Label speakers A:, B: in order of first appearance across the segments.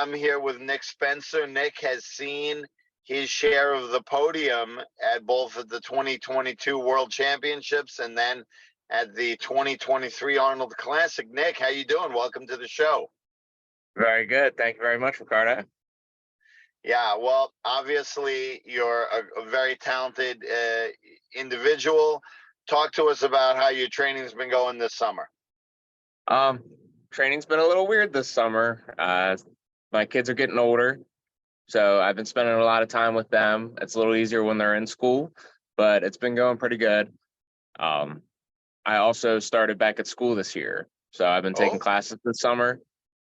A: I'm here with Nick Spencer. Nick has seen his share of the podium at both of the 2022 World Championships and then at the 2023 Arnold Classic. Nick, how you doing? Welcome to the show.
B: Very good. Thank you very much, Riccardo.
A: Yeah, well, obviously you're a very talented individual. Talk to us about how your training's been going this summer.
B: Training's been a little weird this summer. My kids are getting older, so I've been spending a lot of time with them. It's a little easier when they're in school, but it's been going pretty good. I also started back at school this year, so I've been taking classes this summer,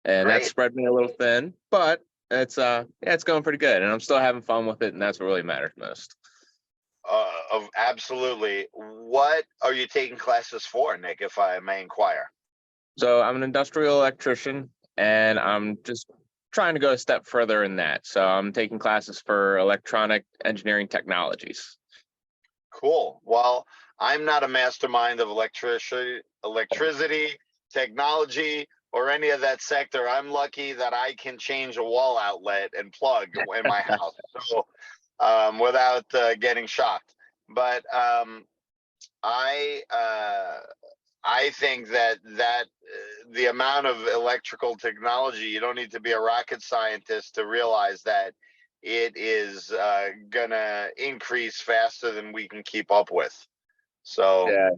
B: and
A: Great.
B: that spread me a little thin, but it's going pretty good, and I'm still having fun with it, and that's what really matters most.
A: Absolutely. What are you taking classes for, Nick, if I may inquire?
B: So I'm an industrial electrician, and I'm just trying to go a step further in that. So I'm taking classes for electronic engineering technologies.
A: Cool. Well, I'm not a mastermind of electricity, technology, or any of that sector. I'm lucky that I can change a wall outlet and plug in my house, so without getting shocked. But I think that the amount of electrical technology, you don't need to be a rocket scientist to realize that it is gonna increase faster than we can keep up with. So
B: yeah,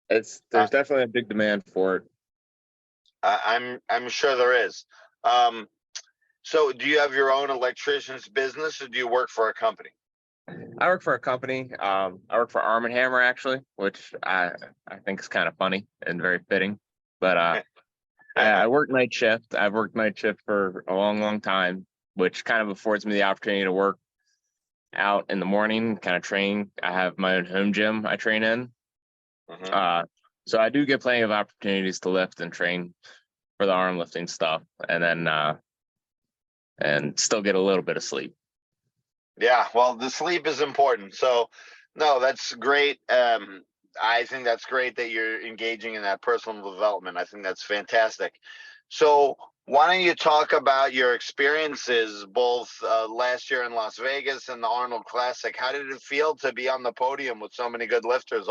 B: there's definitely a big demand for it.
A: I'm sure there is. So do you have your own electrician's business, or do you work for a company?
B: I work for a company. I work for Arm & Hammer, actually, which I think is kind of funny and very fitting. But I work night shift. I've worked night shift for a long, long time, which kind of affords me the opportunity to work out in the morning, kind of train. I have my own home gym I train in. So I do get plenty of opportunities to lift and train for the arm lifting stuff, and then and still get a little bit of sleep.
A: Yeah, well, the sleep is important. So, no, that's great. I think that's great that you're engaging in that personal development. I think that's fantastic. So, why don't you talk about your experiences both last year in Las Vegas and the Arnold Classic? How did it feel to be on the podium with so many good lifters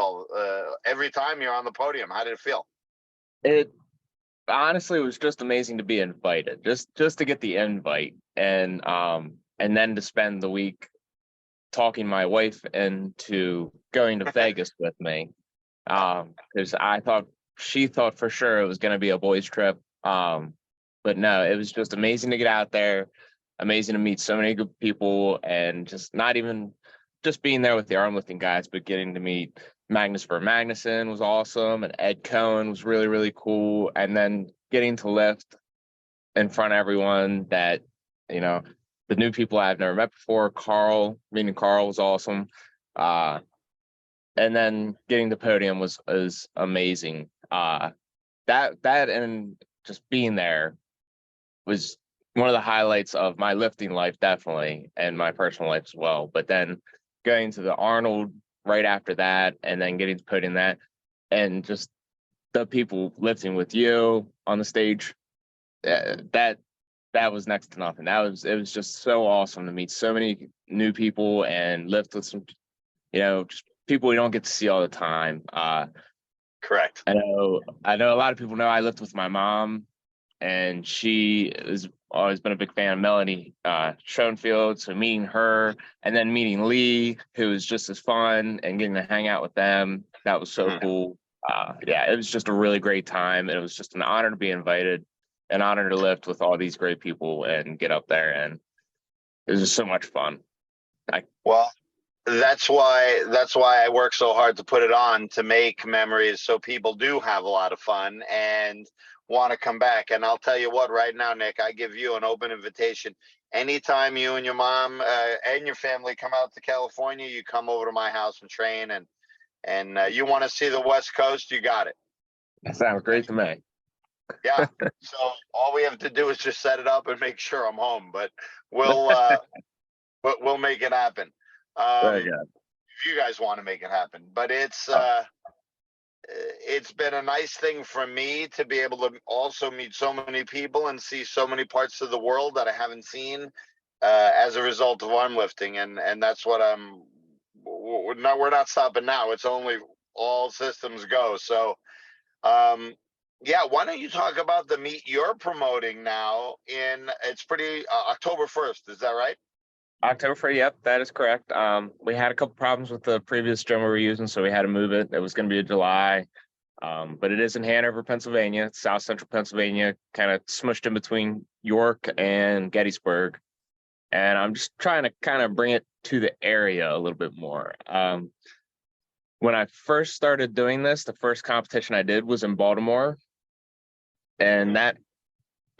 A: every time you're on the podium? How did it feel?
B: It honestly was just amazing to be invited, just to get the invite, and then to spend the week talking my wife into going to Vegas with me, because she thought for sure it was going to be a boys trip, but no, it was just amazing to get out there, amazing to meet so many good people, and just not even just being there with the arm lifting guys, but getting to meet Magnus Magnuson was awesome, and Ed Cohen was really, really cool. And then getting to lift in front of everyone that, the new people I've never met before. Meeting Carl was awesome. And then getting the podium was amazing. That and just being there was one of the highlights of my lifting life, definitely, and my personal life as well. But then going to the Arnold right after that, and then getting to put in that, and just the people lifting with you on the stage, that was next to nothing. It was just so awesome to meet so many new people and lift with some, just people we don't get to see all the time.
A: Correct.
B: I know a lot of people know I lift with my mom, and she has always been a big fan of Melanie Schoenfield. So meeting her and then meeting Lee, who was just as fun, and getting to hang out with them, that was so cool. Yeah, it was just a really great time. It was just an honor to be invited, an honor to lift with all these great people and get up there, and it was just so much fun.
A: Well, that's why I work so hard to put it on, to make memories so people do have a lot of fun and want to come back. And I'll tell you what, right now, Nick, I give you an open invitation. Anytime you and your mom and your family come out to California, you come over to my house and train, and you want to see the West Coast, you got it.
B: That sounds great to me.
A: Yeah. So all we have to do is just set it up and make sure I'm home, but we'll make it happen.
B: Very good.
A: If you guys want to make it happen, but it's it's been a nice thing for me to be able to also meet so many people and see so many parts of the world that I haven't seen as a result of arm lifting, and that's what we're not stopping now. It's only all systems go. So yeah, why don't you talk about the meet you're promoting now? It's pretty October 1st, is that right?
B: October 1st, yep, that is correct. We had a couple problems with the previous gym we were using, so we had to move it. It was going to be in July, but it is in Hanover, Pennsylvania, South Central Pennsylvania, kind of smushed in between York and Gettysburg. And I'm just trying to kind of bring it to the area a little bit more. When I first started doing this, the first competition I did was in Baltimore, and that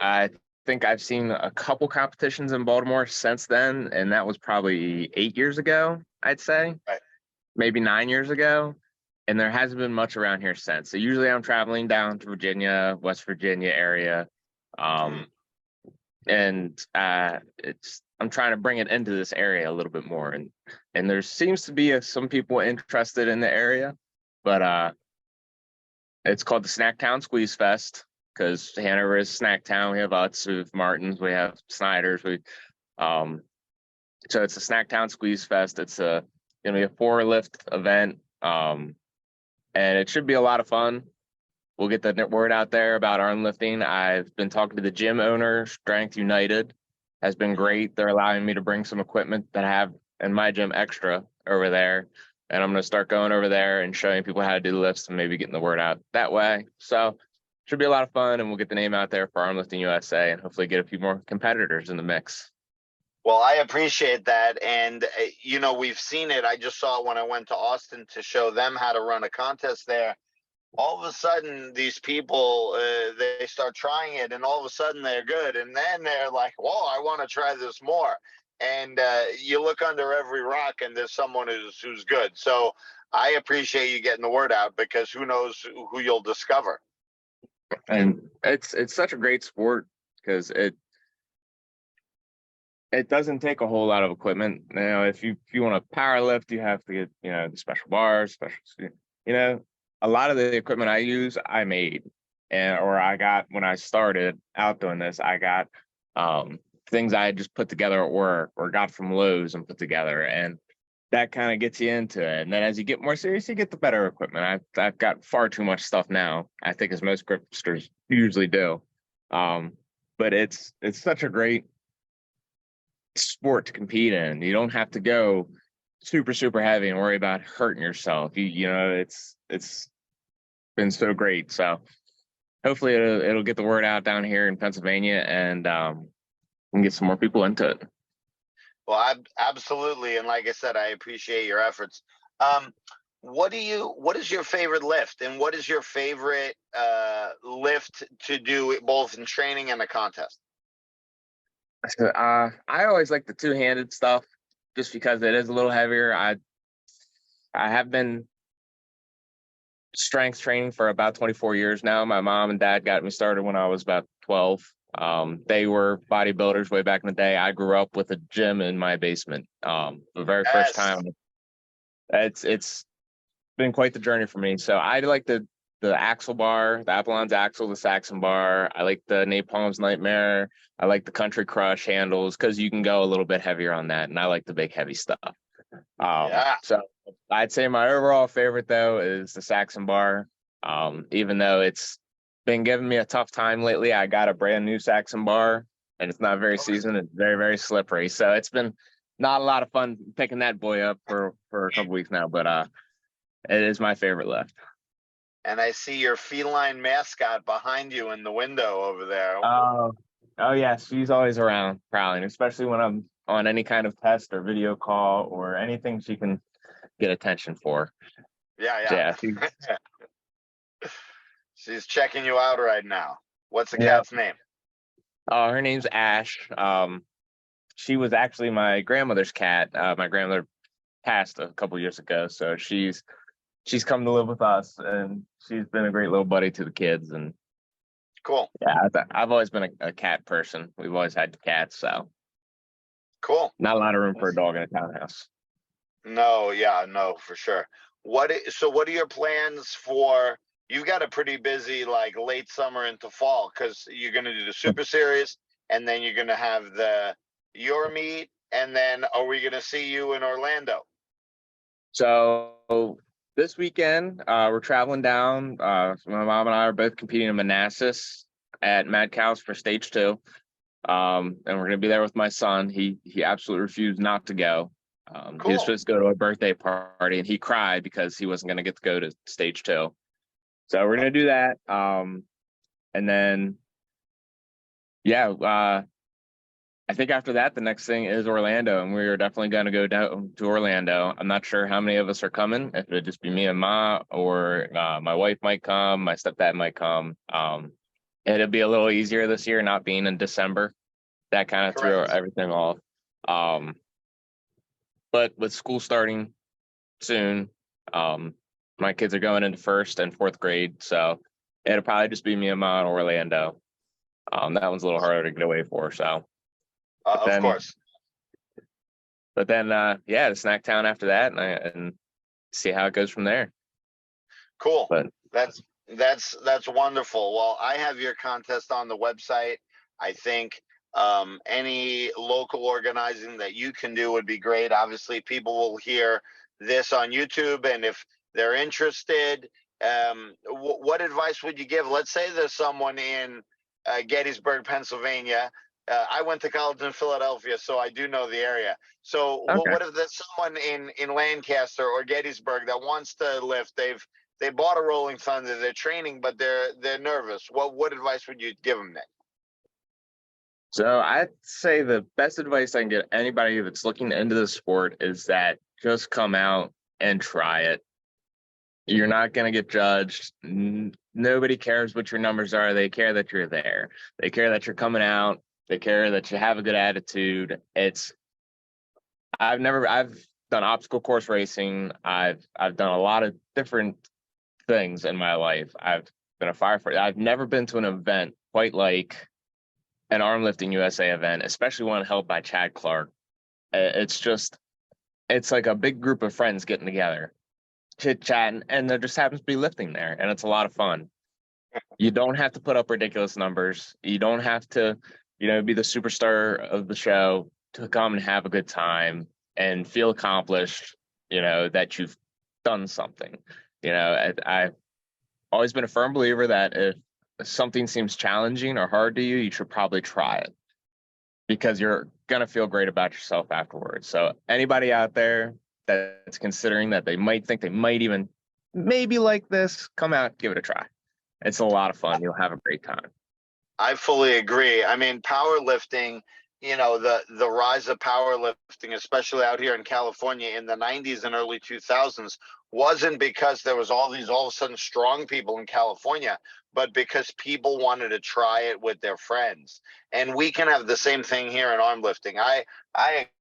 B: I think I've seen a couple competitions in Baltimore since then, and that was probably 8 years ago, I'd say,
A: Right.
B: maybe 9 years ago. And there hasn't been much around here since. So usually I'm traveling down to Virginia, West Virginia area. And I'm trying to bring it into this area a little bit more. And there seems to be some people interested in the area, but it's called the Snacktown Squeeze Fest, because Hanover is snack town. We have Utz, we have Martin's, we have Snyder's. So it's a Snacktown Squeeze Fest. It's gonna be a 4-lift event, and it should be a lot of fun. We'll get the word out there about arm lifting. I've been talking to the gym owner. Strength United has been great. They're allowing me to bring some equipment that I have in my gym extra over there, and I'm going to start going over there and showing people how to do the lifts and maybe getting the word out that way. So should be a lot of fun, and we'll get the name out there for Armlifting USA and hopefully get a few more competitors in the mix.
A: Well, I appreciate that. And, we've seen it. I just saw it when I went to Austin to show them how to run a contest there. All of a sudden, these people, they start trying it, and all of a sudden they're good. And then they're like, whoa, I want to try this more. And you look under every rock, and there's someone who's good. So I appreciate you getting the word out, because who knows who you'll discover.
B: And it's such a great sport because it doesn't take a whole lot of equipment. If you want to power lift, you have to get the special bars, a lot of the equipment I use I made, or I got when I started out doing this. I got things I had just put together at work or got from Lowe's and put together, and that kind of gets you into it. And then as you get more serious, you get the better equipment. I've got far too much stuff now, I think, as most gripsters usually do. But it's such a great sport to compete in. You don't have to go super, super heavy and worry about hurting yourself. It's been so great. So hopefully it'll get the word out down here in Pennsylvania, and we can get some more people into it.
A: Well, absolutely. And like I said, I appreciate your efforts. What is your favorite lift, and what is your favorite lift to do both in training and a contest?
B: I always like the two-handed stuff just because it is a little heavier. I have been strength training for about 24 years now. My mom and dad got me started when I was about 12. They were bodybuilders way back in the day. I grew up with a gym in my basement. The very first time. It's been quite the journey for me. So I like the axle bar, the Apollon's axle, the Saxon bar. I like the Napalm's Nightmare. I like the Country Crush handles because you can go a little bit heavier on that, and I like the big heavy stuff. So I'd say my overall favorite though is the Saxon bar. Even though it's been giving me a tough time lately, I got a brand new Saxon bar, and it's not very seasoned. It's very, very slippery. So it's been not a lot of fun picking that boy up for a couple weeks now, but it is my favorite lift.
A: And I see your feline mascot behind you in the window over there.
B: Oh yeah, she's always around prowling, especially when I'm on any kind of test or video call or anything she can get attention for.
A: Yeah. She's checking you out right now. What's the cat's name?
B: Her name's Ash. She was actually my grandmother's cat. My grandmother passed a couple years ago, so she's come to live with us, and she's been a great little buddy to the kids. And
A: cool.
B: Yeah, I've always been a cat person. We've always had cats, so
A: cool.
B: Not a lot of room for a dog in a townhouse.
A: No, for sure. What are your plans for? You've got a pretty busy like late summer into fall because you're going to do the Super Series, and then you're going to have your meet, and then are we going to see you in Orlando?
B: So this weekend, we're traveling down. My mom and I are both competing in Manassas at Mad Cows for stage 2. And we're gonna be there with my son. He absolutely refused not to go. He was
A: Cool.
B: supposed to go to a birthday party and he cried because he wasn't gonna get to go to stage 2. So we're gonna do that. And then yeah, I think after that the next thing is Orlando, and we're definitely gonna go down to Orlando. I'm not sure how many of us are coming, if it'd just be me and Ma, or my wife might come, my stepdad might come. It'll be a little easier this year not being in December. That kind of threw
A: Correct.
B: everything off. But with school starting soon, my kids are going into 1st and 4th grade, so it'll probably just be me and Ma in Orlando. That one's a little harder to get away for. So, but
A: Of
B: then,
A: course.
B: yeah, the snack town after that, and see how it goes from there.
A: Cool.
B: But
A: That's wonderful. Well, I have your contest on the website. I think any local organizing that you can do would be great. Obviously, people will hear this on YouTube, and if they're interested, what advice would you give? Let's say there's someone in Gettysburg, Pennsylvania. I went to college in Philadelphia, so I do know the area. So,
B: okay.
A: what if there's someone in Lancaster or Gettysburg that wants to lift? They bought a Rolling Thunder. They're training, but they're nervous. What advice would you give them then?
B: So I'd say the best advice I can get anybody that's looking into the sport is that just come out and try it. You're not going to get judged. Nobody cares what your numbers are. They care that you're there. They care that you're coming out. They care that you have a good attitude. I've done obstacle course racing. I've done a lot of different things in my life. I've been a firefighter. I've never been to an event quite like an Armlifting USA event, especially one held by Chad Clark. It's like a big group of friends getting together, chit chatting, and there just happens to be lifting there, and it's a lot of fun. You don't have to put up ridiculous numbers. You don't have to, be the superstar of the show to come and have a good time and feel accomplished, that you've done something. I've always been a firm believer that if something seems challenging or hard to you, you should probably try it because you're going to feel great about yourself afterwards. So anybody out there that's considering that they might think they might even maybe like this, come out, give it a try. It's a lot of fun. You'll have a great time.
A: I fully agree. I mean, powerlifting, the rise of powerlifting, especially out here in California in the 90s and early 2000s, wasn't because there was all of a sudden strong people in California, but because people wanted to try it with their friends. And we can have the same thing here in arm lifting. I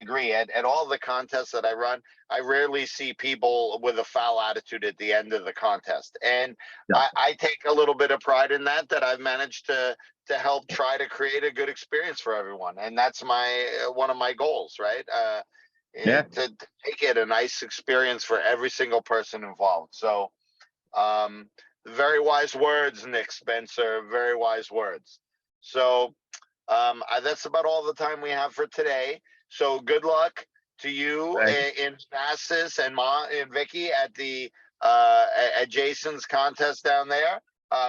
A: agree. At all the contests that I run, I rarely see people with a foul attitude at the end of the contest. And
B: Yeah.
A: I take a little bit of pride in that I've managed to help try to create a good experience for everyone, and that's one of my goals, right?
B: Yeah.
A: To make it a nice experience for every single person involved. So, very wise words, Nick Spencer. Very wise words. So, that's about all the time we have for today. So, good luck to you
B: Thank you.
A: in Masses and Ma and Vicky at the at Jason's contest down there.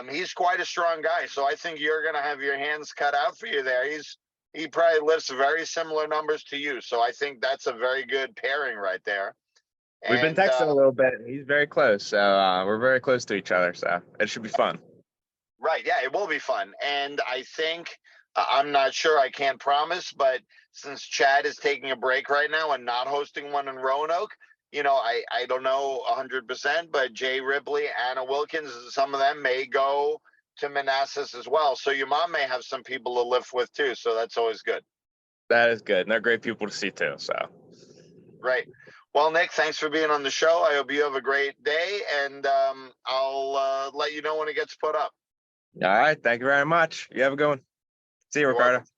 A: He's quite a strong guy, so I think you're going to have your hands cut out for you there. He probably lifts very similar numbers to you, so I think that's a very good pairing right there.
B: We've been
A: And
B: texting a little bit. He's very close, so we're very close to each other. So it should be fun.
A: right, yeah, it will be fun. And I think I'm not sure, I can't promise, but since Chad is taking a break right now and not hosting one in Roanoke, I don't know 100%, but Jay Ripley, Anna Wilkins, some of them may go to Manassas as well. So your mom may have some people to lift with too. So that's always good.
B: That is good. And they're great people to see too. So
A: Right. Well, Nick, thanks for being on the show. I hope you have a great day, and I'll let you know when it gets put up.
B: all right. Thank you very much. You have a good one. See you,
A: You're welcome.
B: Riccardo.